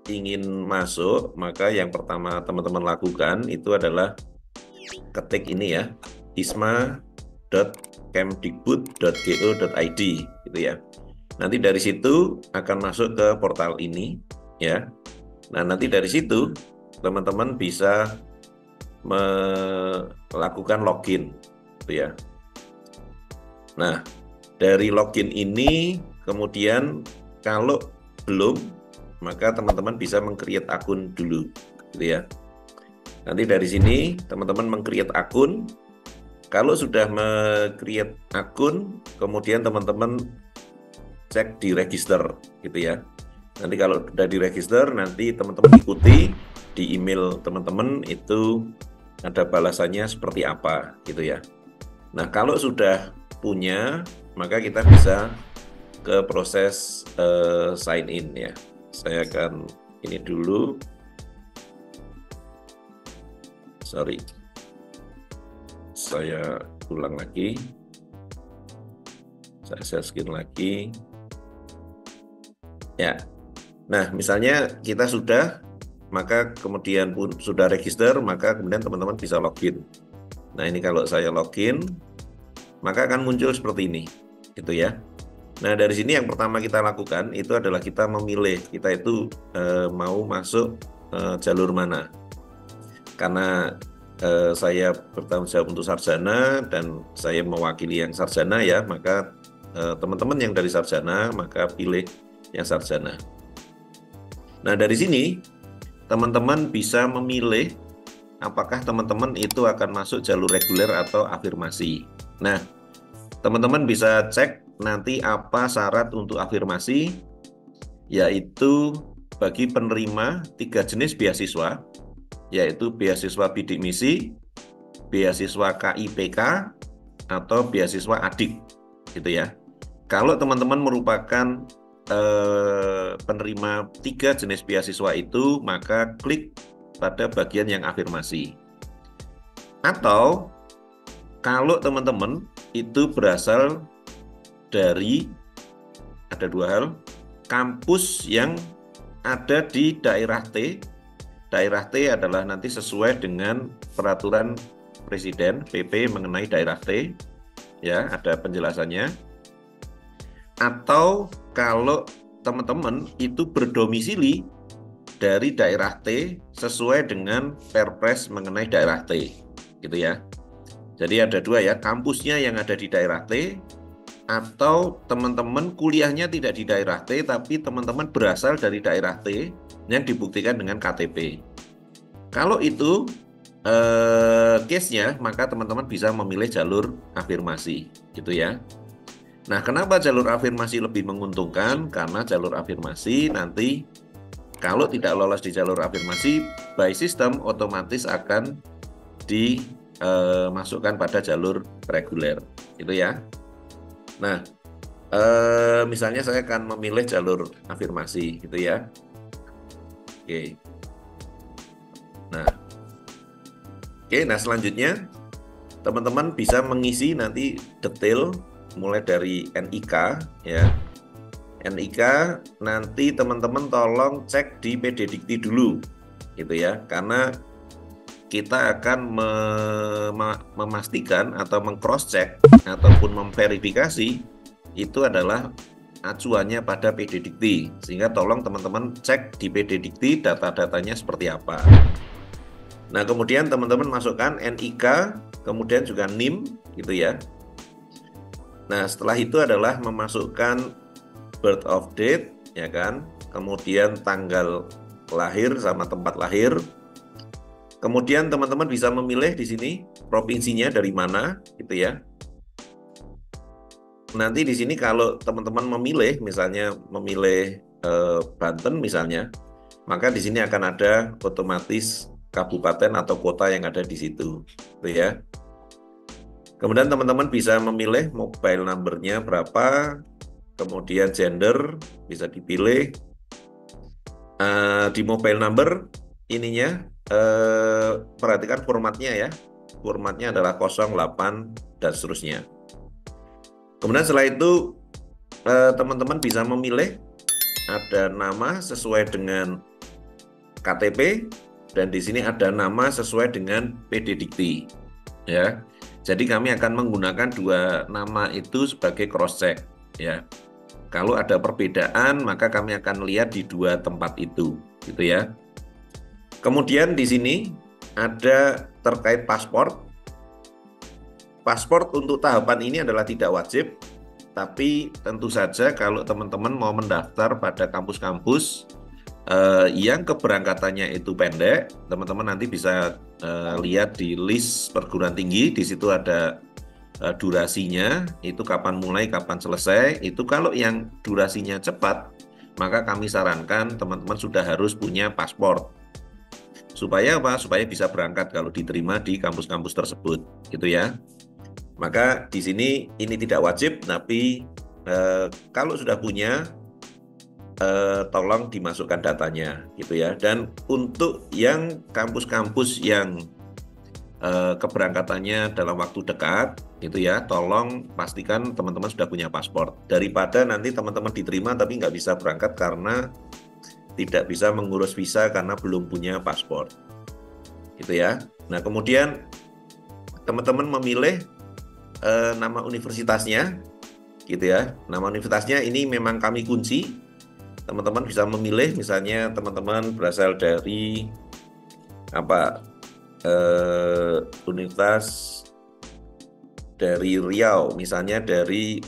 ingin masuk, maka yang pertama teman-teman lakukan itu adalah ketik ini ya, isma.kemdikbud.go.id gitu ya. Nanti dari situ akan masuk ke portal ini ya. Nah, nanti dari situ teman-teman bisa melakukan login gitu ya. Nah, dari login ini kemudian kalau belum, maka teman-teman bisa meng-create akun dulu gitu ya. Nanti dari sini teman-teman meng-create akun. Kalau sudah meng-create akun, kemudian teman-teman cek di register gitu ya. Nanti kalau sudah di register, nanti teman-teman ikuti di email teman-teman itu ada balasannya seperti apa gitu ya. Nah, kalau sudah punya, maka kita bisa ke proses sign in ya. Saya akan ini dulu. Sorry. Saya ulang lagi. Saya share screen lagi. Ya. Nah, misalnya kita sudah, maka kemudian pun sudah register, maka kemudian teman-teman bisa login. Nah, ini kalau saya login, maka akan muncul seperti ini, gitu ya. Nah, dari sini yang pertama kita lakukan itu adalah kita memilih, kita itu mau masuk jalur mana. Karena saya bertanggung jawab untuk sarjana dan saya mewakili yang sarjana ya, maka teman-teman yang dari sarjana, maka pilih yang sarjana. Nah, dari sini teman-teman bisa memilih apakah teman-teman itu akan masuk jalur reguler atau afirmasi. Nah, teman-teman bisa cek nanti apa syarat untuk afirmasi, yaitu bagi penerima 3 jenis beasiswa, yaitu beasiswa bidik misi, beasiswa KIPK, atau beasiswa adik, gitu ya. Kalau teman-teman merupakan penerima 3 jenis beasiswa itu, maka klik pada bagian yang afirmasi. Atau kalau teman-teman itu berasal dari, ada 2 hal, kampus yang ada di daerah T. Daerah T adalah nanti sesuai dengan peraturan Presiden PP mengenai daerah T, ya, ada penjelasannya. Atau kalau teman-teman itu berdomisili dari daerah T sesuai dengan Perpres mengenai daerah T, gitu ya. Jadi ada 2 ya, kampusnya yang ada di daerah T, atau teman-teman kuliahnya tidak di daerah T, tapi teman-teman berasal dari daerah T yang dibuktikan dengan KTP. Kalau itu case-nya, maka teman-teman bisa memilih jalur afirmasi, gitu ya. Nah, kenapa jalur afirmasi lebih menguntungkan? Karena jalur afirmasi nanti kalau tidak lolos di jalur afirmasi, by system otomatis akan dimasukkan pada jalur reguler, gitu ya. Nah, misalnya saya akan memilih jalur afirmasi, gitu ya. Oke. Nah, selanjutnya teman-teman bisa mengisi nanti detail mulai dari NIK ya. NIK nanti teman-teman tolong cek di PDDikti dulu, gitu ya. Karena kita akan memastikan atau meng-cross check ataupun memverifikasi itu adalah acuannya pada PDDikti, sehingga tolong teman-teman cek di PDDikti data-datanya seperti apa. Nah, kemudian teman-teman masukkan NIK, kemudian juga NIM, gitu ya. Nah, setelah itu adalah memasukkan birth of date, ya kan, kemudian tanggal lahir sama tempat lahir. Kemudian teman-teman bisa memilih di sini provinsinya dari mana, gitu ya. Nanti di sini kalau teman-teman memilih, misalnya memilih Banten misalnya, maka di sini akan ada otomatis kabupaten atau kota yang ada di situ, gitu ya. Kemudian teman-teman bisa memilih mobile number-nya berapa, kemudian gender bisa dipilih. Di mobile number ininya perhatikan formatnya ya. Formatnya adalah 08 dan seterusnya. Kemudian setelah itu teman-teman bisa memilih ada nama sesuai dengan KTP, dan di sini ada nama sesuai dengan PD Dikti. Ya, jadi kami akan menggunakan dua nama itu sebagai cross check. Ya, kalau ada perbedaan maka kami akan lihat di dua tempat itu, gitu ya. Kemudian di sini ada terkait paspor. Paspor untuk tahapan ini adalah tidak wajib, tapi tentu saja kalau teman-teman mau mendaftar pada kampus-kampus yang keberangkatannya itu pendek, teman-teman nanti bisa lihat di list perguruan tinggi, di situ ada durasinya, itu kapan mulai, kapan selesai. Itu kalau yang durasinya cepat, maka kami sarankan teman-teman sudah harus punya paspor. Supaya apa? Supaya bisa berangkat kalau diterima di kampus-kampus tersebut, gitu ya. Maka di sini ini tidak wajib, tapi kalau sudah punya, tolong dimasukkan datanya, gitu ya. Dan untuk yang kampus-kampus yang keberangkatannya dalam waktu dekat, gitu ya, tolong pastikan teman-teman sudah punya paspor. Daripada nanti teman-teman diterima tapi nggak bisa berangkat karena tidak bisa mengurus visa karena belum punya paspor, gitu ya. Nah, kemudian teman-teman memilih nama universitasnya, gitu ya. Nama universitasnya ini memang kami kunci. Teman-teman bisa memilih, misalnya teman-teman berasal dari universitas dari Riau, misalnya dari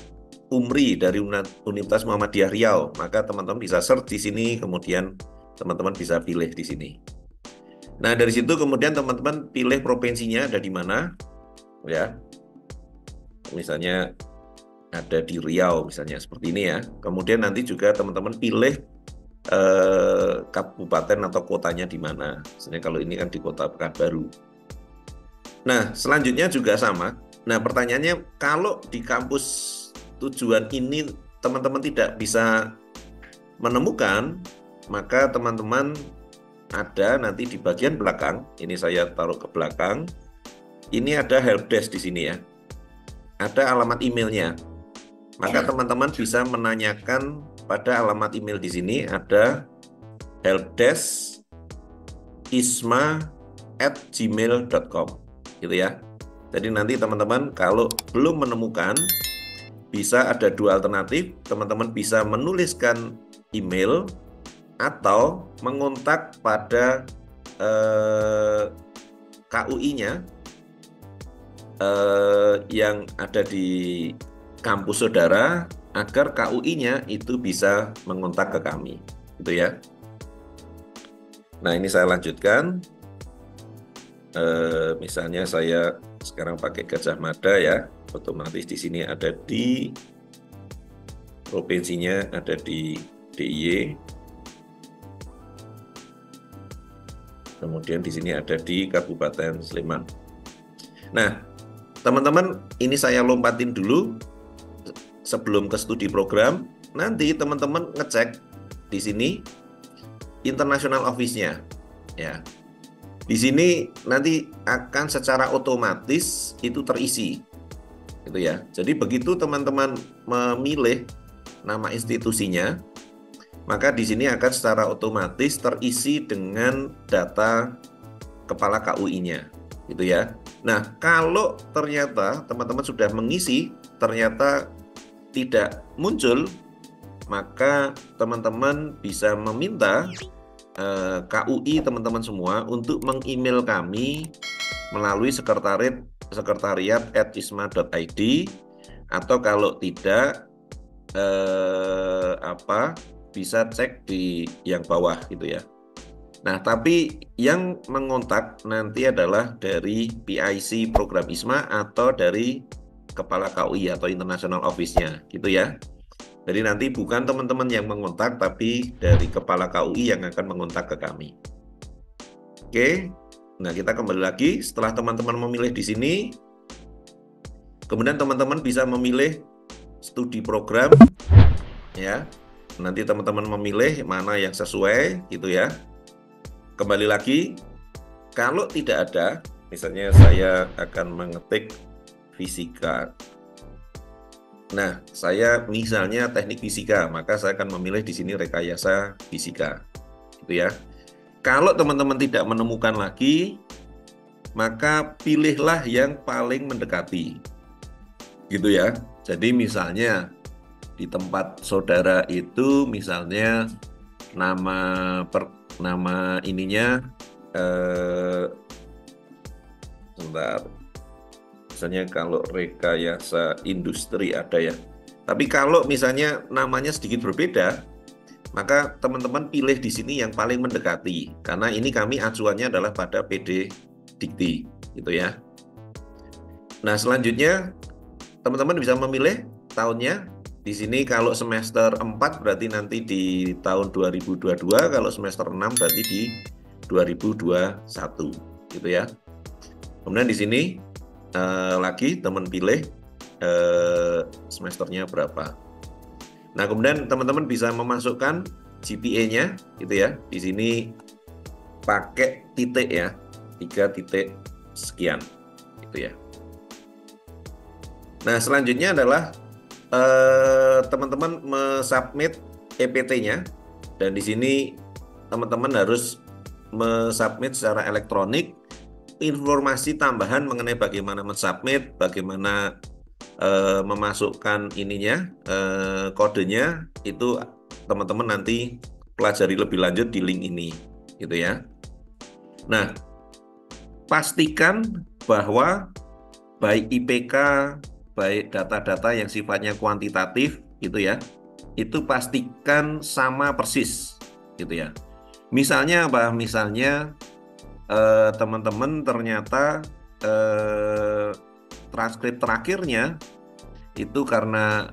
UMRI, dari Universitas Muhammadiyah Riau, maka teman-teman bisa search di sini, kemudian teman-teman bisa pilih di sini. Nah, dari situ kemudian teman-teman pilih provinsinya ada di mana, ya. Misalnya ada di Riau, misalnya seperti ini ya. Kemudian nanti juga teman-teman pilih kabupaten atau kotanya di mana. Misalnya kalau ini kan di Kota Pekanbaru. Nah, selanjutnya juga sama. Nah, pertanyaannya, kalau di kampus tujuan ini teman-teman tidak bisa menemukan, maka teman-teman ada nanti di bagian belakang, ini saya taruh ke belakang, ini ada helpdesk di sini ya. Ada alamat emailnya. Maka teman-teman bisa menanyakan pada alamat email di sini, ada helpdesk isma@gmail.com, gitu ya. Jadi nanti teman-teman kalau belum menemukan, bisa ada dua alternatif. Teman-teman bisa menuliskan email atau mengontak pada KUI-nya yang ada di kampus saudara, agar KUI-nya itu bisa mengontak ke kami, gitu ya. Nah, ini saya lanjutkan. Misalnya saya sekarang pakai Gajah Mada ya, otomatis di sini ada di provinsinya, ada di DIY. Kemudian di sini ada di Kabupaten Sleman. Nah, teman-teman, ini saya lompatin dulu sebelum ke studi program. Nanti teman-teman ngecek di sini international office-nya ya. Di sini nanti akan secara otomatis itu terisi, gitu ya. Jadi begitu teman-teman memilih nama institusinya, maka di sini akan secara otomatis terisi dengan data kepala KUI-nya, gitu ya. Nah, kalau ternyata teman-teman sudah mengisi, ternyata tidak muncul, maka teman-teman bisa meminta KUI teman-teman semua untuk meng-email kami melalui sekretariat@isma.id, atau kalau tidak bisa cek di yang bawah, gitu ya. Nah, tapi yang mengontak nanti adalah dari PIC program ISMA atau dari kepala KUI atau international office-nya, gitu ya. Jadi nanti bukan teman-teman yang mengontak, tapi dari kepala KUI yang akan mengontak ke kami. Oke, nah kita kembali lagi. Setelah teman-teman memilih di sini, kemudian teman-teman bisa memilih studi program, ya. Nanti teman-teman memilih mana yang sesuai, gitu ya. Kembali lagi, kalau tidak ada, misalnya saya akan mengetik fisika. Nah, saya misalnya teknik fisika, maka saya akan memilih di sini rekayasa fisika, gitu ya. Kalau teman-teman tidak menemukan lagi, maka pilihlah yang paling mendekati. Gitu ya. Jadi misalnya di tempat saudara itu misalnya nama ininya sebentar. Misalnya kalau rekayasa industri ada ya. Tapi kalau misalnya namanya sedikit berbeda, maka teman-teman pilih di sini yang paling mendekati. Karena ini kami acuannya adalah pada PD Dikti, gitu ya. Nah, selanjutnya teman-teman bisa memilih tahunnya. Di sini kalau semester 4 berarti nanti di tahun 2022, kalau semester 6 berarti di 2021, gitu ya. Kemudian di sini lagi teman pilih semesternya berapa. Nah, kemudian teman-teman bisa memasukkan GPA-nya gitu ya. Di sini pakai titik ya, 3 titik sekian gitu ya. Nah, selanjutnya adalah teman-teman submit EPT-nya, dan di sini teman-teman harus submit secara elektronik informasi tambahan mengenai bagaimana mensubmit, bagaimana memasukkan ininya, kodenya, itu teman-teman nanti pelajari lebih lanjut di link ini gitu ya. Nah, pastikan bahwa baik IPK, baik data-data yang sifatnya kuantitatif gitu ya, itu pastikan sama persis gitu ya. Misalnya apa? Misalnya teman-teman ternyata transkrip terakhirnya itu karena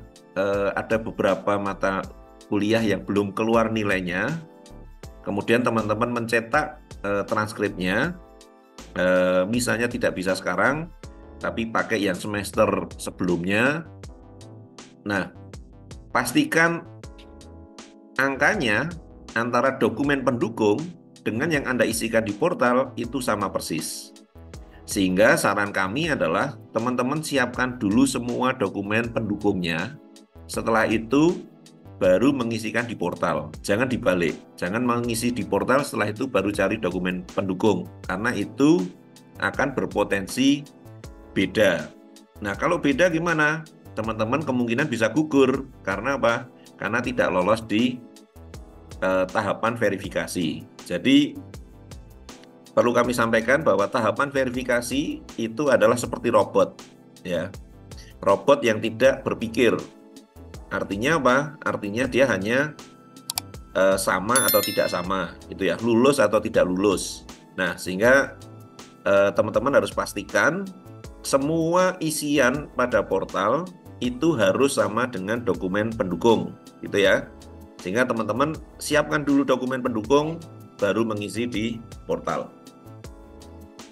ada beberapa mata kuliah yang belum keluar nilainya, kemudian teman-teman mencetak transkripnya, misalnya tidak bisa sekarang, tapi pakai yang semester sebelumnya. Nah, pastikan angkanya antara dokumen pendukung dengan yang Anda isikan di portal itu sama persis. Sehingga saran kami adalah teman-teman siapkan dulu semua dokumen pendukungnya. Setelah itu baru mengisikan di portal. Jangan dibalik. Jangan mengisi di portal setelah itu baru cari dokumen pendukung. Karena itu akan berpotensi beda. Nah, kalau beda gimana? Teman-teman kemungkinan bisa gugur. Karena apa? Karena tidak lolos di tahapan verifikasi. Jadi perlu kami sampaikan bahwa tahapan verifikasi itu adalah seperti robot, ya. Robot yang tidak berpikir. Artinya apa? Artinya dia hanya sama atau tidak sama, gitu ya. Lulus atau tidak lulus. Nah, sehingga teman-teman harus pastikan semua isian pada portal itu harus sama dengan dokumen pendukung, gitu ya. Sehingga teman-teman siapkan dulu dokumen pendukung, baru mengisi di portal.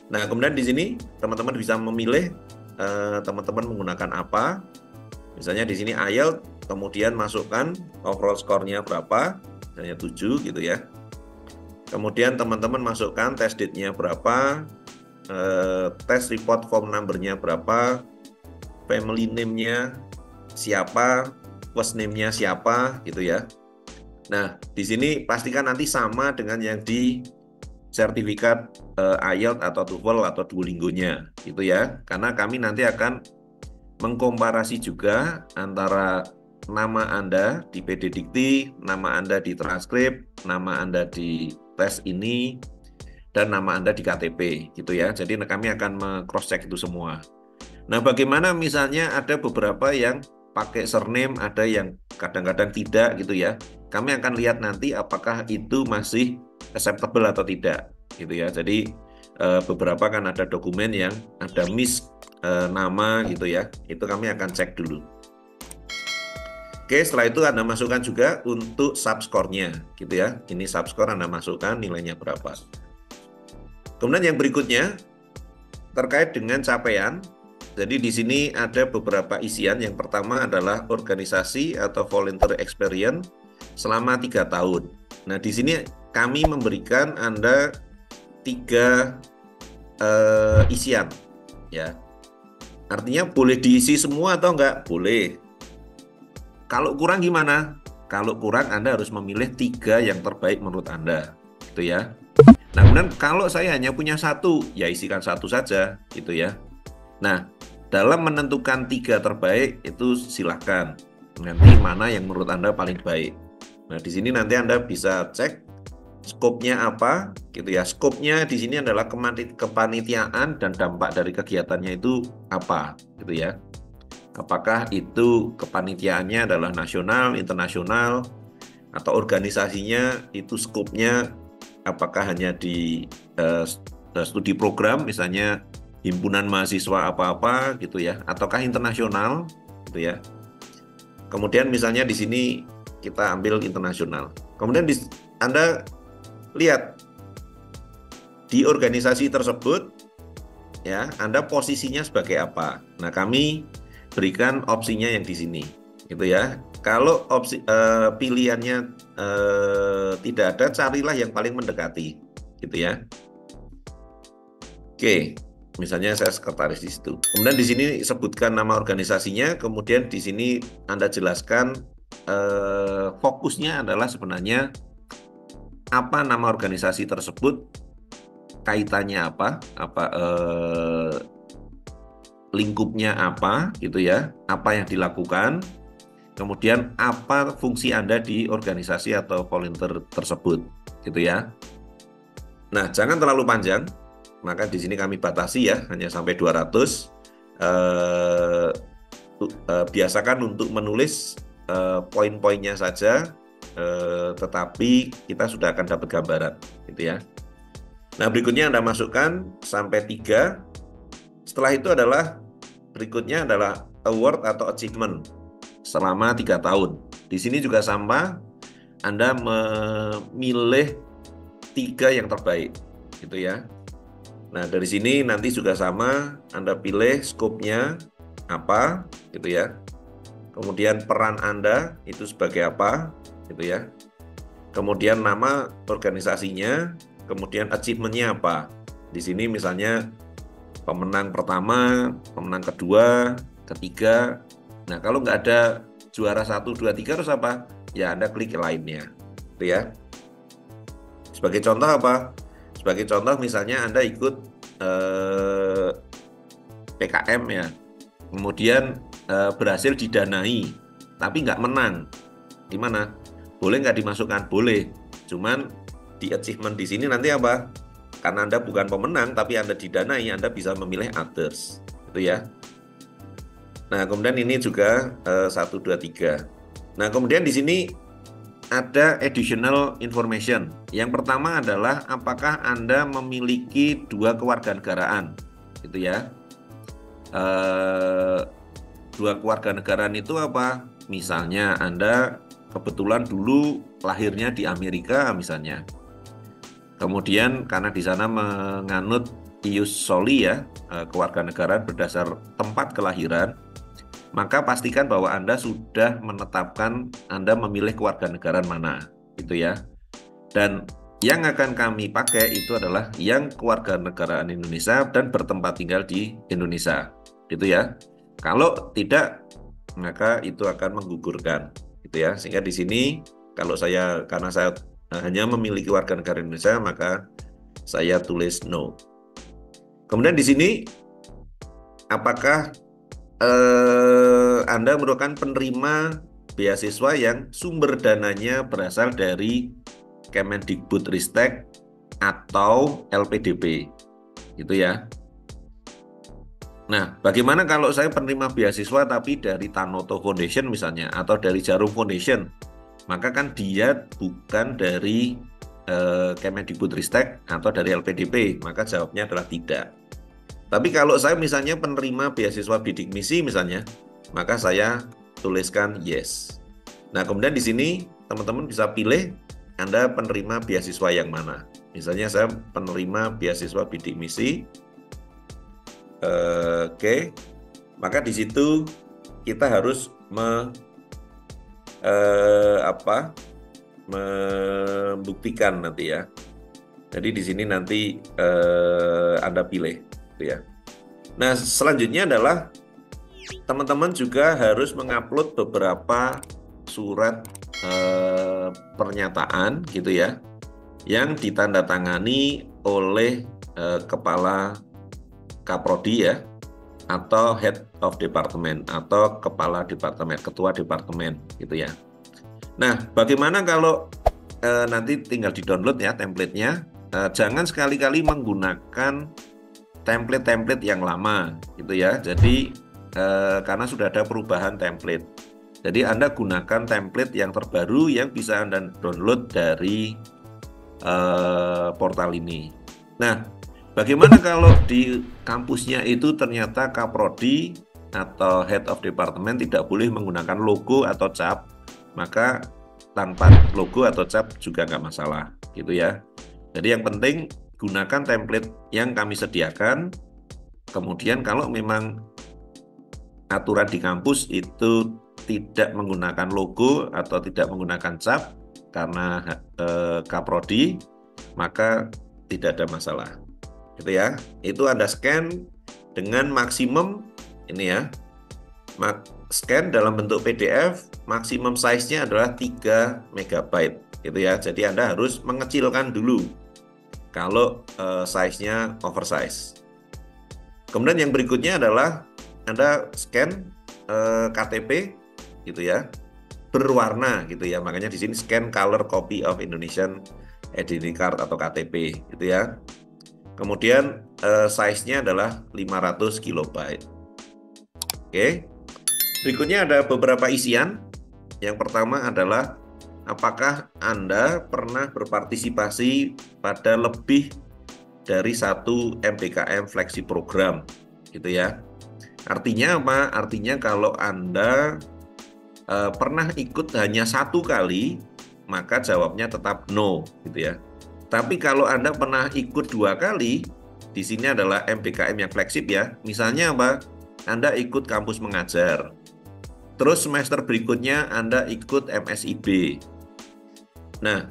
Nah, kemudian di sini teman-teman bisa memilih teman-teman menggunakan apa. Misalnya di sini IELTS, kemudian masukkan overall score-nya berapa, misalnya 7 gitu ya. Kemudian teman-teman masukkan test date-nya berapa, test report form number-nya berapa, family name-nya siapa, first name-nya siapa gitu ya. Nah, di sini pastikan nanti sama dengan yang di sertifikat IELTS atau TOEFL atau Duolingo-nya gitu ya. Karena kami nanti akan mengkomparasi juga antara nama Anda di PD Dikti, nama Anda di transkrip, nama Anda di tes ini, dan nama Anda di KTP gitu ya. Jadi kami akan cross check itu semua. Nah, bagaimana misalnya ada beberapa yang pakai surname, ada yang kadang-kadang tidak gitu ya. Kami akan lihat nanti apakah itu masih acceptable atau tidak gitu ya. Jadi beberapa kan ada dokumen yang ada miss nama gitu ya. Itu kami akan cek dulu. Oke, setelah itu Anda masukkan juga untuk subscore-nya gitu ya. Ini subscore Anda masukkan nilainya berapa. Kemudian yang berikutnya terkait dengan capaian. Jadi di sini ada beberapa isian. Yang pertama adalah organisasi atau volunteer experience selama 3 tahun. Nah, di sini kami memberikan Anda 3 isian ya. Artinya boleh diisi semua atau enggak? Boleh. Kalau kurang gimana? Kalau kurang Anda harus memilih 3 yang terbaik menurut Anda gitu ya. Nah, kemudian kalau saya hanya punya satu, ya isikan satu saja, gitu ya. Nah, dalam menentukan 3 terbaik itu silahkan nanti mana yang menurut Anda paling baik. Nah, di sini nanti Anda bisa cek skopnya apa, gitu ya. Skopnya di sini adalah kepanitiaan dan dampak dari kegiatannya itu apa, gitu ya. Apakah itu kepanitiaannya adalah nasional, internasional, atau organisasinya itu skopnya apakah hanya di studi program, misalnya himpunan mahasiswa apa-apa gitu ya, ataukah internasional gitu ya. Kemudian misalnya di sini kita ambil internasional. Kemudian Anda lihat di organisasi tersebut ya, Anda posisinya sebagai apa. Nah, kami berikan opsinya yang di sini gitu ya. Kalau opsi pilihannya tidak ada, carilah yang paling mendekati gitu ya. Oke, misalnya saya sekretaris di situ. Kemudian di sini sebutkan nama organisasinya, kemudian di sini Anda jelaskan fokusnya adalah sebenarnya apa nama organisasi tersebut, kaitannya apa lingkupnya apa gitu ya, apa yang dilakukan. Kemudian apa fungsi Anda di organisasi atau volunteer tersebut, gitu ya. Nah, jangan terlalu panjang, maka di sini kami batasi ya, hanya sampai 200. Biasakan untuk menulis poin-poinnya saja, tetapi kita sudah akan dapat gambaran, gitu ya. Nah, berikutnya Anda masukkan sampai 3. Setelah itu adalah berikutnya adalah award atau achievement selama 3 tahun. Di sini juga sama, Anda memilih 3 yang terbaik, gitu ya. Nah, dari sini nanti juga sama, Anda pilih skopnya apa, gitu ya. Kemudian peran Anda itu sebagai apa, gitu ya. Kemudian nama organisasinya, kemudian achievement-nya apa. Di sini misalnya pemenang pertama, pemenang kedua, ketiga. Nah, kalau nggak ada juara 1, 2, 3 terus apa? Ya, Anda klik lainnya. Gitu ya. Sebagai contoh apa? Sebagai contoh misalnya Anda ikut PKM ya. Kemudian berhasil didanai, tapi nggak menang. Gimana? Boleh nggak dimasukkan? Boleh. Cuman di achievement di sini nanti apa? Karena Anda bukan pemenang, tapi Anda didanai, Anda bisa memilih others. Gitu ya. Nah, kemudian ini juga 1, 2, 3. Nah, kemudian di sini ada additional information. Yang pertama adalah apakah Anda memiliki 2 kewarganegaraan, gitu ya. 2 kewarganegaraan itu apa? Misalnya Anda kebetulan dulu lahirnya di Amerika misalnya. Kemudian karena di sana menganut ius soli ya, kewarganegaraan berdasar tempat kelahiran, maka pastikan bahwa Anda sudah menetapkan Anda memilih kewarganegaraan mana, gitu ya. Dan yang akan kami pakai itu adalah yang kewarganegaraan Indonesia dan bertempat tinggal di Indonesia, gitu ya. Kalau tidak, maka itu akan menggugurkan, gitu ya. Sehingga di sini kalau karena saya hanya memiliki warga negara Indonesia, maka saya tulis no. Kemudian di sini apakah Anda merupakan penerima beasiswa yang sumber dananya berasal dari Kemendikbudristek atau LPDP, gitu ya. Nah, bagaimana kalau saya penerima beasiswa tapi dari Tanoto Foundation misalnya, atau dari Jarum Foundation? Maka kan dia bukan dari Kemendikbudristek atau dari LPDP, maka jawabnya adalah tidak. Tapi kalau saya misalnya penerima beasiswa bidik misi misalnya, maka saya tuliskan yes. Nah, kemudian di sini teman-teman bisa pilih Anda penerima beasiswa yang mana. Misalnya saya penerima beasiswa bidik misi. Oke. Maka di situ kita harus membuktikan nanti ya. Jadi di sini nanti Anda pilih, gitu ya. Nah, selanjutnya adalah teman-teman juga harus mengupload beberapa surat pernyataan, gitu ya. yang ditandatangani oleh kepala Kaprodi ya, atau head of department, atau kepala departemen, ketua departemen gitu ya. Nah, bagaimana kalau nanti tinggal di-download ya template-nya. Jangan sekali-kali menggunakan template-template yang lama gitu ya. Jadi karena sudah ada perubahan template. Jadi Anda gunakan template yang terbaru yang bisa Anda download dari portal ini. Nah, bagaimana kalau di kampusnya itu ternyata Kaprodi atau Head of Department tidak boleh menggunakan logo atau cap, maka tanpa logo atau cap juga nggak masalah, gitu ya. Jadi yang penting gunakan template yang kami sediakan. Kemudian kalau memang aturan di kampus itu tidak menggunakan logo atau tidak menggunakan cap karena Kaprodi, maka tidak ada masalah. Gitu ya. Itu Anda scan dengan maksimum ini ya. Scan dalam bentuk PDF, maksimum size-nya adalah 3 MB gitu ya. Jadi Anda harus mengecilkan dulu kalau size-nya oversize. Kemudian yang berikutnya adalah Anda scan KTP gitu ya, berwarna gitu ya. Makanya di sini scan color copy of Indonesian Identity Card atau KTP gitu ya. Kemudian size-nya adalah 500 KB. Oke. Berikutnya ada beberapa isian. Yang pertama adalah apakah Anda pernah berpartisipasi pada lebih dari 1 MBKM Flexi Program gitu ya. Artinya apa? Artinya kalau Anda pernah ikut hanya 1 kali, maka jawabnya tetap no gitu ya. Tapi kalau Anda pernah ikut 2 kali, di sini adalah MBKM yang fleksib ya. Misalnya apa? Anda ikut kampus mengajar. Terus semester berikutnya Anda ikut MSIB. Nah,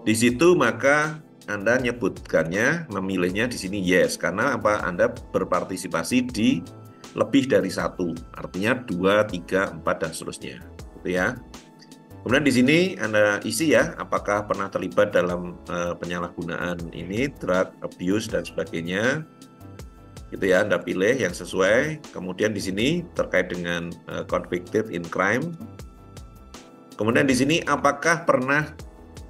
di situ maka Anda nyebutkannya, memilihnya di sini yes, karena apa? Anda berpartisipasi di lebih dari 1, artinya 2, 3, 4 dan seterusnya, gitu ya. Kemudian di sini Anda isi ya, apakah pernah terlibat dalam penyalahgunaan ini, drug abuse dan sebagainya, gitu ya. Anda pilih yang sesuai. Kemudian di sini terkait dengan convicted in crime. Kemudian di sini apakah pernah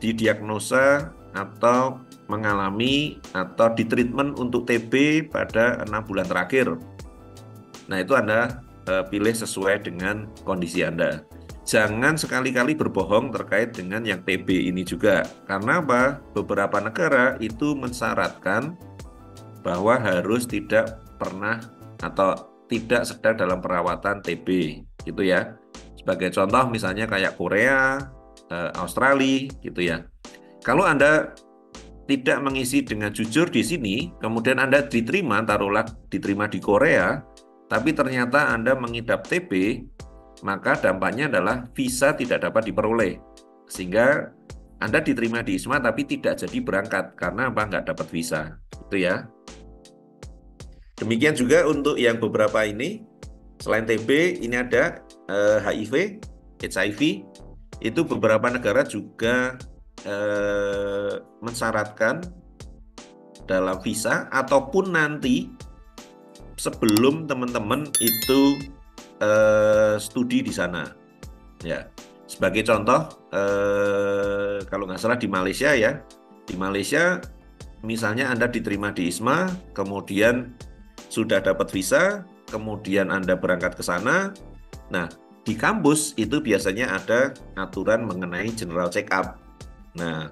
didiagnosa atau mengalami atau ditreatment untuk TB pada 6 bulan terakhir. Nah, itu Anda pilih sesuai dengan kondisi Anda. Jangan sekali-kali berbohong terkait dengan yang TB ini juga. Karena apa? Beberapa negara itu mensyaratkan bahwa harus tidak pernah atau tidak sedang dalam perawatan TB, gitu ya. Sebagai contoh misalnya kayak Korea, Australia, gitu ya. Kalau Anda tidak mengisi dengan jujur di sini, kemudian Anda diterima, taruhlah diterima di Korea, tapi ternyata Anda mengidap TB, maka dampaknya adalah visa tidak dapat diperoleh. Sehingga Anda diterima di ISMA tapi tidak jadi berangkat karena apa? Nggak dapat visa. Itu ya. Demikian juga untuk yang beberapa ini, selain TB, ini ada HIV, itu beberapa negara juga mensyaratkan dalam visa ataupun nanti sebelum teman-teman itu studi di sana. Ya, sebagai contoh, kalau nggak salah di Malaysia ya, di Malaysia misalnya Anda diterima di ISMA, kemudian sudah dapat visa, kemudian Anda berangkat ke sana. Nah, di kampus itu biasanya ada aturan mengenai general check-up. Nah,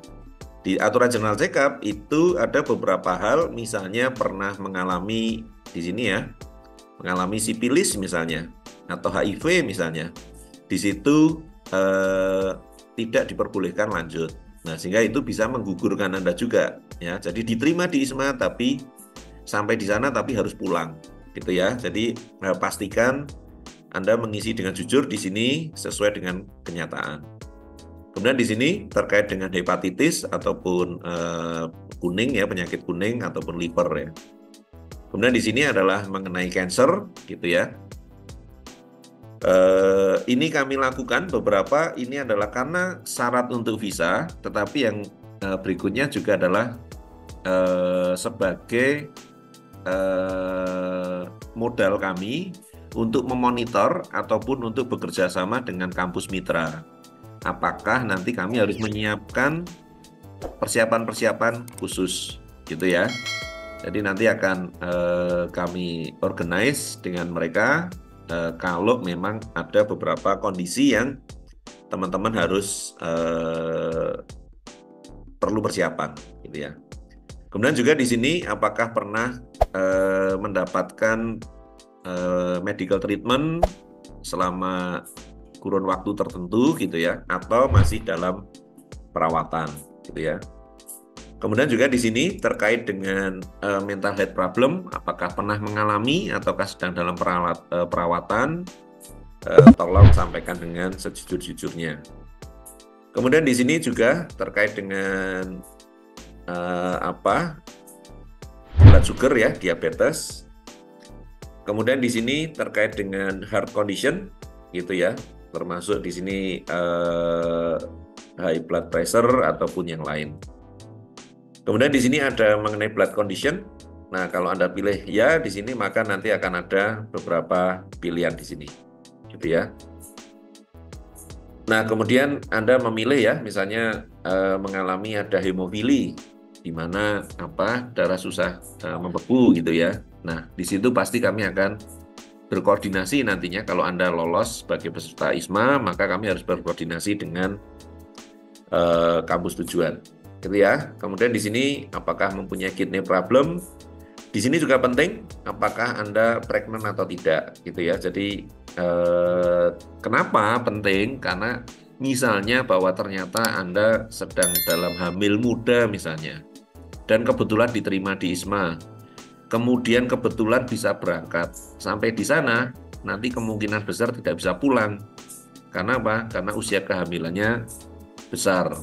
di aturan general check-up itu ada beberapa hal, misalnya pernah mengalami di sini ya, mengalami sipilis misalnya, atau HIV misalnya. Di situ tidak diperbolehkan lanjut. Nah, sehingga itu bisa menggugurkan Anda juga ya. Jadi diterima di ISMA tapi sampai di sana tapi harus pulang gitu ya. Jadi pastikan Anda mengisi dengan jujur di sini sesuai dengan kenyataan. Kemudian di sini terkait dengan hepatitis ataupun kuning ya, penyakit kuning ataupun liver ya. Kemudian di sini adalah mengenai cancer gitu ya. Ini kami lakukan beberapa, ini adalah karena syarat untuk visa, tetapi yang berikutnya juga adalah sebagai modal kami untuk memonitor ataupun untuk bekerja sama dengan kampus mitra. Apakah nanti kami harus menyiapkan persiapan-persiapan khusus gitu ya. Jadi nanti akan kami organize dengan mereka kalau memang ada beberapa kondisi yang teman-teman harus perlu persiapan gitu ya. Kemudian juga di sini apakah pernah mendapatkan medical treatment selama kurun waktu tertentu gitu ya, atau masih dalam perawatan gitu ya. Kemudian juga di sini terkait dengan mental health problem, apakah pernah mengalami ataukah sedang dalam perawatan, tolong sampaikan dengan sejujur-jujurnya. Kemudian di sini juga terkait dengan blood sugar ya, diabetes. Kemudian di sini terkait dengan heart condition gitu ya, termasuk di sini high blood pressure ataupun yang lain. Kemudian di sini ada mengenai blood condition. Nah, kalau Anda pilih ya di sini, maka nanti akan ada beberapa pilihan di sini, gitu ya. Nah, kemudian Anda memilih ya, misalnya mengalami ada hemofili, di mana darah susah membebu gitu ya. Nah, di situ pasti kami akan berkoordinasi nantinya. Kalau Anda lolos sebagai peserta ISMA, maka kami harus berkoordinasi dengan kampus tujuan, gitu ya. Kemudian di sini apakah mempunyai kidney problem? Di sini juga penting apakah Anda pregnant atau tidak, gitu ya. Jadi kenapa penting? Karena misalnya bahwa ternyata Anda sedang dalam hamil muda misalnya, dan kebetulan diterima di ISMA, kemudian kebetulan bisa berangkat sampai di sana, nanti kemungkinan besar tidak bisa pulang. Karena apa? Karena usia kehamilannya besar.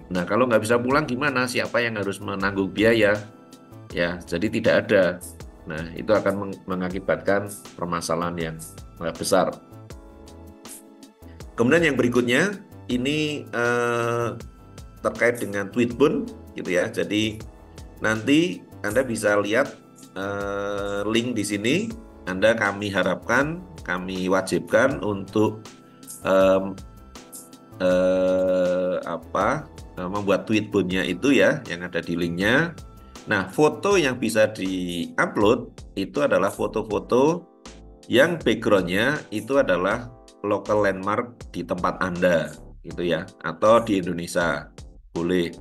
Nah, kalau nggak bisa pulang gimana? Siapa yang harus menanggung biaya? Ya, jadi tidak ada. Nah, itu akan mengakibatkan permasalahan yang besar. Kemudian yang berikutnya ini terkait dengan tweetbun, gitu ya. Jadi nanti Anda bisa lihat link di sini. Kami harapkan, kami wajibkan untuk membuat tweetbunnya itu ya, yang ada di linknya. Nah, foto yang bisa di-upload itu adalah foto-foto yang backgroundnya itu adalah local landmark di tempat Anda, gitu ya, atau di Indonesia, boleh.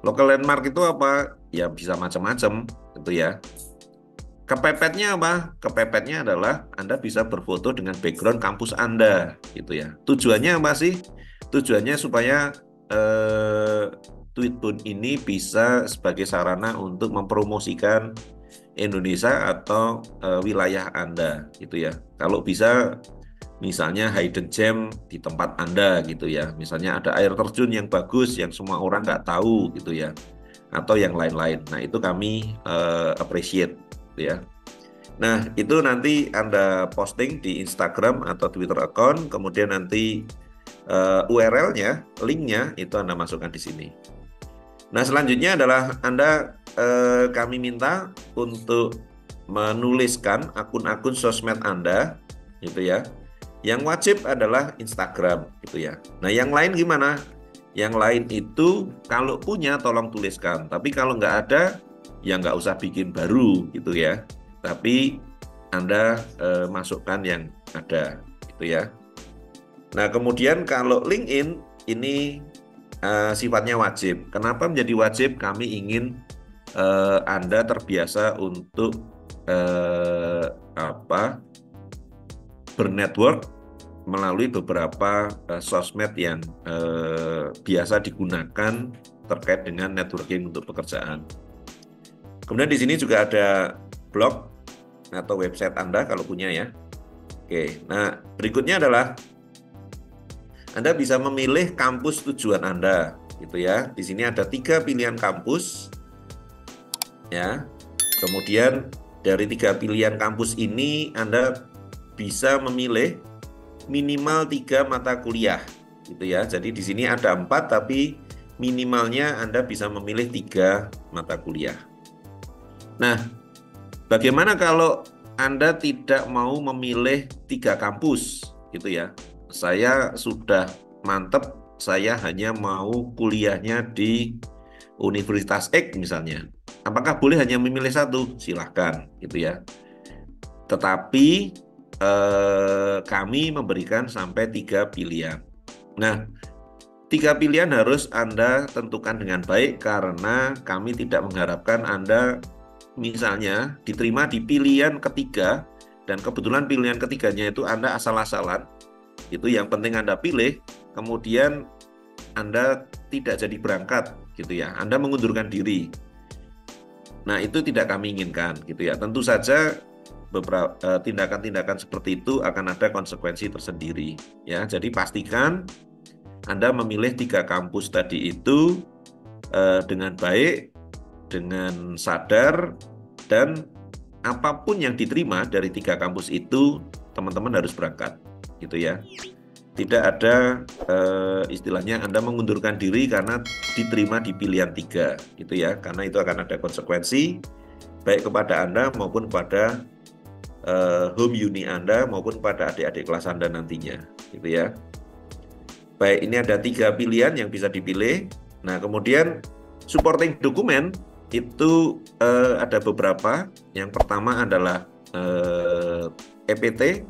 Local landmark itu apa? Ya bisa macam-macam, gitu ya. Kepepetnya apa? Kepepetnya adalah Anda bisa berfoto dengan background kampus Anda, gitu ya. Tujuannya apa sih? Tujuannya supaya tweetbun ini bisa sebagai sarana untuk mempromosikan Indonesia atau wilayah Anda, gitu ya. Kalau bisa, misalnya hidden gem di tempat Anda, gitu ya. Misalnya ada air terjun yang bagus, yang semua orang nggak tahu, gitu ya. Atau yang lain-lain. Nah, itu kami appreciate, gitu ya. Nah, itu nanti Anda posting di Instagram atau Twitter account, kemudian nanti URL-nya, link-nya itu Anda masukkan di sini. Nah, selanjutnya adalah kami minta untuk menuliskan akun-akun sosmed Anda, gitu ya. Yang wajib adalah Instagram, gitu ya. Nah, yang lain gimana? Yang lain itu kalau punya tolong tuliskan, tapi kalau nggak ada, ya nggak usah bikin baru, gitu ya. Tapi Anda masukkan yang ada, gitu ya. Nah, kemudian kalau LinkedIn ini sifatnya wajib. Kenapa menjadi wajib? Kami ingin Anda terbiasa untuk bernetwork melalui beberapa sosmed yang biasa digunakan terkait dengan networking untuk pekerjaan. Kemudian di sini juga ada blog atau website Anda kalau punya ya. Oke, nah berikutnya adalah Anda bisa memilih kampus tujuan Anda, gitu ya. Di sini ada 3 pilihan kampus, ya. Kemudian dari 3 pilihan kampus ini Anda bisa memilih minimal 3 mata kuliah, gitu ya. Jadi di sini ada 4, tapi minimalnya Anda bisa memilih 3 mata kuliah. Nah, bagaimana kalau Anda tidak mau memilih 3 kampus, gitu ya? Saya sudah mantep, saya hanya mau kuliahnya di Universitas X misalnya. Apakah boleh hanya memilih satu? Silahkan, gitu ya. Tetapi kami memberikan sampai 3 pilihan. Nah, 3 pilihan harus Anda tentukan dengan baik karena kami tidak mengharapkan Anda misalnya diterima di pilihan ketiga dan kebetulan pilihan ketiganya itu Anda asal-asalan. Itu yang penting Anda pilih, kemudian Anda tidak jadi berangkat gitu ya. Anda mengundurkan diri. Nah, itu tidak kami inginkan gitu ya. Tentu saja beberapa tindakan-tindakan seperti itu akan ada konsekuensi tersendiri ya. Jadi pastikan Anda memilih 3 kampus tadi itu dengan baik, dengan sadar, dan apapun yang diterima dari 3 kampus itu teman-teman harus berangkat gitu ya. Tidak ada istilahnya Anda mengundurkan diri karena diterima di pilihan 3 gitu ya, karena itu akan ada konsekuensi baik kepada Anda maupun kepada home uni Anda maupun pada adik-adik kelas Anda nantinya gitu ya. Baik, ini ada 3 pilihan yang bisa dipilih. Nah, kemudian supporting dokumen itu ada beberapa. Yang pertama adalah EPT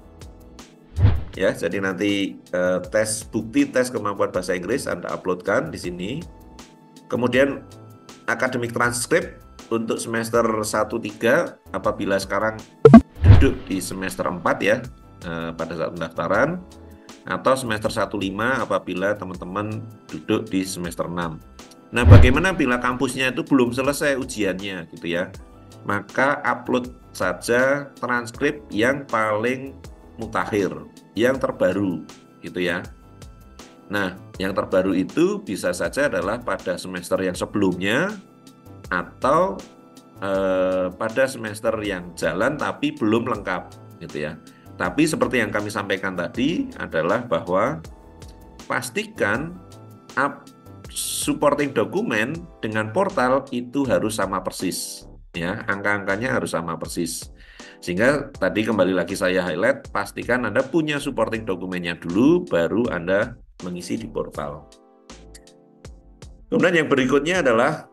ya, jadi nanti tes bukti tes kemampuan bahasa Inggris Anda uploadkan di sini. Kemudian akademik transkrip untuk semester 1-3 apabila sekarang duduk di semester 4 ya pada saat pendaftaran, atau semester 1-5 apabila teman-teman duduk di semester 6. Nah, bagaimana bila kampusnya itu belum selesai ujiannya gitu ya? Maka upload saja transkrip yang paling mutakhir, yang terbaru gitu ya. Nah, yang terbaru itu bisa saja adalah pada semester yang sebelumnya atau pada semester yang jalan tapi belum lengkap gitu ya. Tapi seperti yang kami sampaikan tadi adalah bahwa pastikan supporting dokumen dengan portal itu harus sama persis ya, angka-angkanya harus sama persis. Sehingga tadi kembali lagi saya highlight, pastikan Anda punya supporting dokumennya dulu, baru Anda mengisi di portal. Kemudian yang berikutnya adalah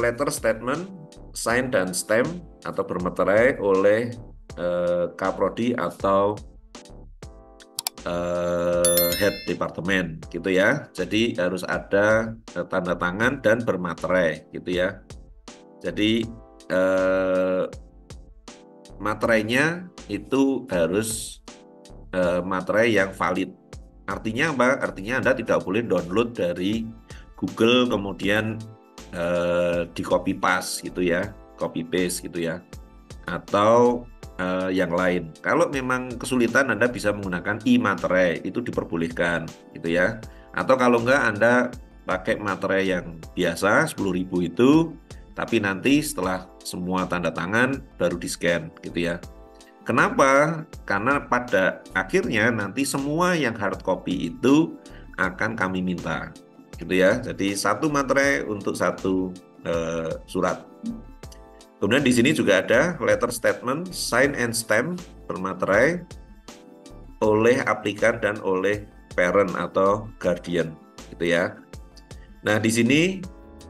letter statement, sign dan stamp atau bermeterai oleh Kaprodi atau head departemen gitu ya. Jadi harus ada tanda tangan dan bermaterai gitu ya. Jadi materainya itu harus materai yang valid. Artinya apa? Artinya Anda tidak boleh download dari Google kemudian di copy paste gitu ya, copy paste gitu ya, atau yang lain. Kalau memang kesulitan Anda bisa menggunakan e-materai, itu diperbolehkan gitu ya. Atau kalau enggak Anda pakai materai yang biasa 10.000 itu, tapi nanti setelah semua tanda tangan baru di-scan gitu ya. Kenapa? Karena pada akhirnya nanti semua yang hard copy itu akan kami minta gitu ya. Jadi satu materai untuk satu surat. Kemudian di sini juga ada letter statement, sign and stamp bermaterai oleh aplikan dan oleh parent atau guardian gitu ya. Nah, di sini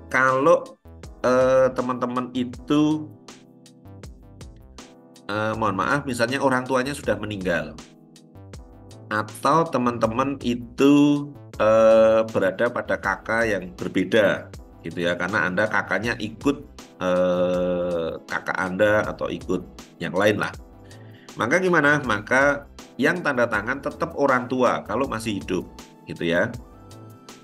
kalau teman-teman itu mohon maaf misalnya orang tuanya sudah meninggal atau teman-teman itu berada pada kakak yang berbeda gitu ya, karena Anda kakaknya ikut kakak Anda atau ikut yang lain lah, maka gimana? Maka yang tanda tangan tetap orang tua kalau masih hidup gitu ya.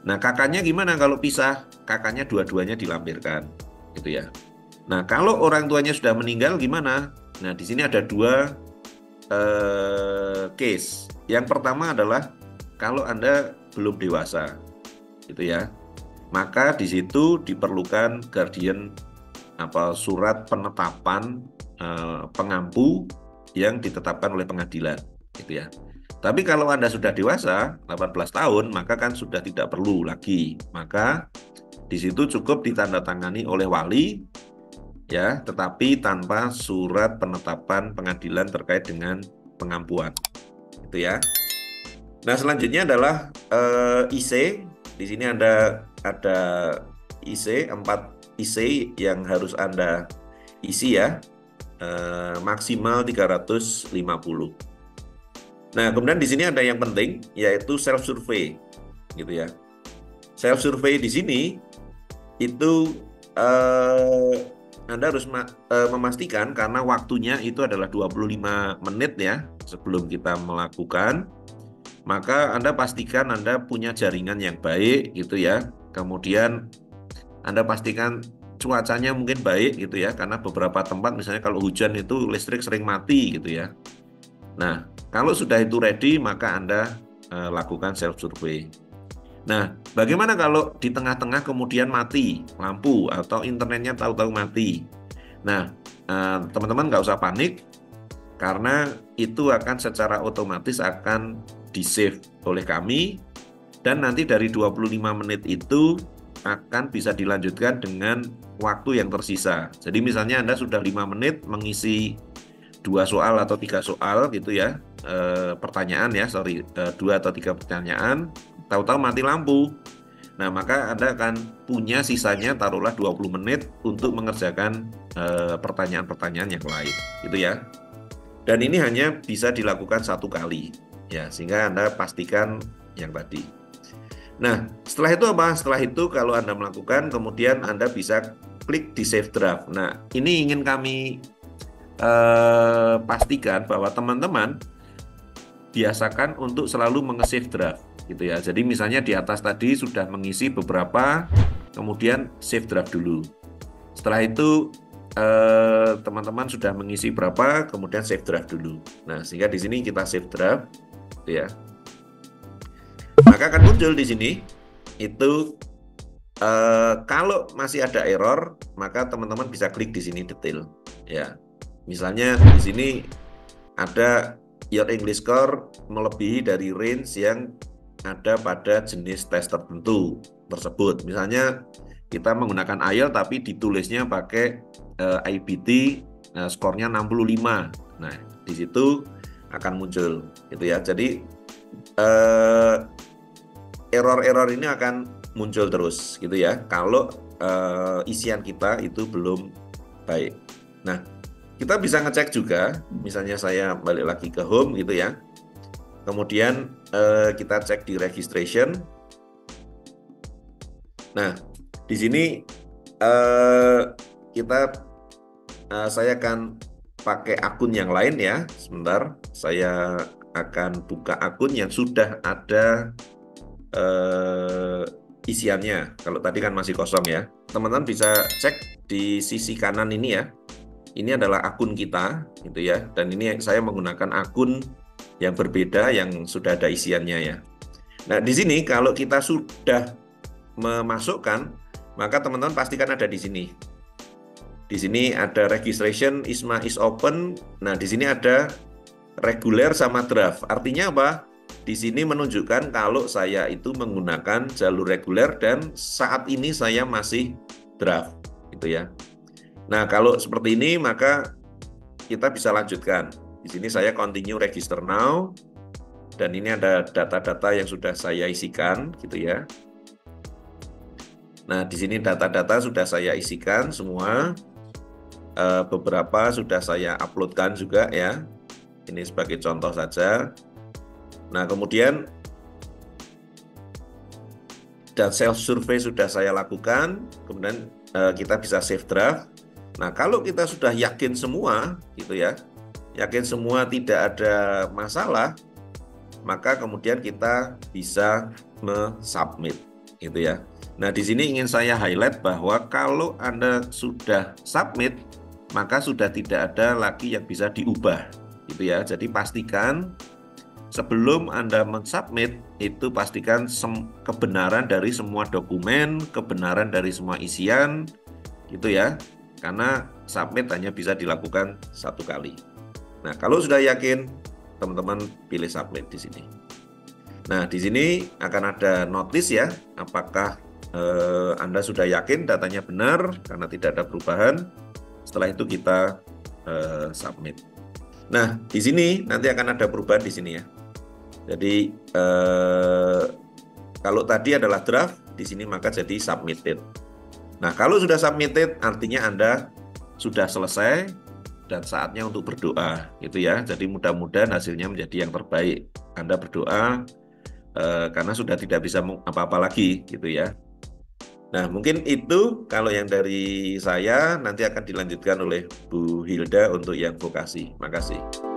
Nah, kakaknya gimana kalau pisah? Kakaknya dua-duanya dilampirkan gitu ya. Nah, kalau orang tuanya sudah meninggal gimana? Nah, di sini ada 2 case. Yang pertama adalah kalau Anda belum dewasa gitu ya, maka di situ diperlukan guardian apa surat penetapan pengampu yang ditetapkan oleh pengadilan gitu ya. Tapi kalau Anda sudah dewasa, 18 tahun, maka kan sudah tidak perlu lagi. Maka di situ cukup ditandatangani oleh wali, ya, tetapi tanpa surat penetapan pengadilan terkait dengan pengampuan. Itu ya. Nah, selanjutnya adalah IC. Di sini ada IC, 4 IC yang harus Anda isi ya. Maksimal 350. Nah, kemudian di sini ada yang penting, yaitu self survey, gitu ya. Self survey di sini itu Anda harus memastikan, karena waktunya itu adalah 25 menit ya sebelum kita melakukan. Maka Anda pastikan Anda punya jaringan yang baik, gitu ya. Kemudian Anda pastikan cuacanya mungkin baik, gitu ya, karena beberapa tempat misalnya kalau hujan itu listrik sering mati, gitu ya. Nah, kalau sudah itu ready, maka Anda lakukan self survey. Nah, bagaimana kalau di tengah-tengah kemudian mati lampu atau internetnya tahu-tahu mati? Nah, teman-teman nggak usah panik, karena itu akan secara otomatis akan di-save oleh kami, dan nanti dari 25 menit itu akan bisa dilanjutkan dengan waktu yang tersisa. Jadi misalnya Anda sudah 5 menit mengisi 2 soal atau 3 soal gitu ya, pertanyaan ya, 2 atau 3 pertanyaan, tahu-tahu mati lampu. Nah, maka Anda akan punya sisanya taruhlah 20 menit untuk mengerjakan pertanyaan-pertanyaan yang lain, gitu ya. Dan ini hanya bisa dilakukan 1 kali, ya, sehingga Anda pastikan yang tadi. Nah, setelah itu apa? Setelah itu kalau Anda melakukan, kemudian Anda bisa klik di save draft. Nah, ini ingin kami pastikan bahwa teman-teman biasakan untuk selalu menge-save draft, gitu ya. Jadi misalnya di atas tadi sudah mengisi beberapa, kemudian save draft dulu. Setelah itu teman-teman sudah mengisi berapa, kemudian save draft dulu. Nah, sehingga di sini kita save draft, gitu ya. Maka akan muncul di sini itu kalau masih ada error, maka teman-teman bisa klik di sini detail, ya. Misalnya di sini ada your English score melebihi dari range yang ada pada jenis tes tertentu tersebut. Misalnya kita menggunakan IELTS tapi ditulisnya pakai IBT, skornya 65. Nah, di situ akan muncul, gitu ya. Jadi error-error ini akan muncul terus, gitu ya, kalau isian kita itu belum baik. Nah, kita bisa ngecek juga, misalnya saya balik lagi ke home, gitu ya. Kemudian kita cek di registration. Nah, di sini saya akan pakai akun yang lain ya. Sebentar, saya akan buka akun yang sudah ada isiannya. Kalau tadi kan masih kosong ya. Teman-teman bisa cek di sisi kanan ini ya. Ini adalah akun kita, gitu ya. Dan ini saya menggunakan akun yang berbeda yang sudah ada isiannya ya. Nah, di sini kalau kita sudah memasukkan, maka teman-teman pastikan ada di sini. Di sini ada registration, ISMA is open. Nah, di sini ada reguler sama draft. Artinya apa? Di sini menunjukkan kalau saya itu menggunakan jalur reguler dan saat ini saya masih draft, gitu ya. Nah, kalau seperti ini maka kita bisa lanjutkan. Di sini saya continue register now, dan ini ada data-data yang sudah saya isikan, gitu ya. Nah, di sini data-data sudah saya isikan semua. Beberapa sudah saya uploadkan juga ya. Ini sebagai contoh saja. Nah, kemudian dan self survey sudah saya lakukan, kemudian kita bisa save draft. Nah, kalau kita sudah yakin semua, gitu ya, yakin semua tidak ada masalah, maka kemudian kita bisa submit, gitu ya. Nah, di sini ingin saya highlight bahwa kalau Anda sudah submit, maka sudah tidak ada lagi yang bisa diubah, gitu ya. Jadi pastikan sebelum Anda mensubmit, itu pastikan kebenaran dari semua dokumen, kebenaran dari semua isian, gitu ya. Karena submit hanya bisa dilakukan 1 kali. Nah, kalau sudah yakin, teman-teman pilih submit di sini. Nah, di sini akan ada notice ya, apakah Anda sudah yakin datanya benar karena tidak ada perubahan. Setelah itu kita submit. Nah, di sini nanti akan ada perubahan di sini ya. Jadi kalau tadi adalah draft, di sini maka jadi submitted. Nah, kalau sudah submitted artinya Anda sudah selesai dan saatnya untuk berdoa, gitu ya. Jadi mudah-mudahan hasilnya menjadi yang terbaik. Anda berdoa karena sudah tidak bisa apa-apa lagi, gitu ya. Nah, mungkin itu kalau yang dari saya, nanti akan dilanjutkan oleh Bu Hilda untuk yang vokasi. Makasih.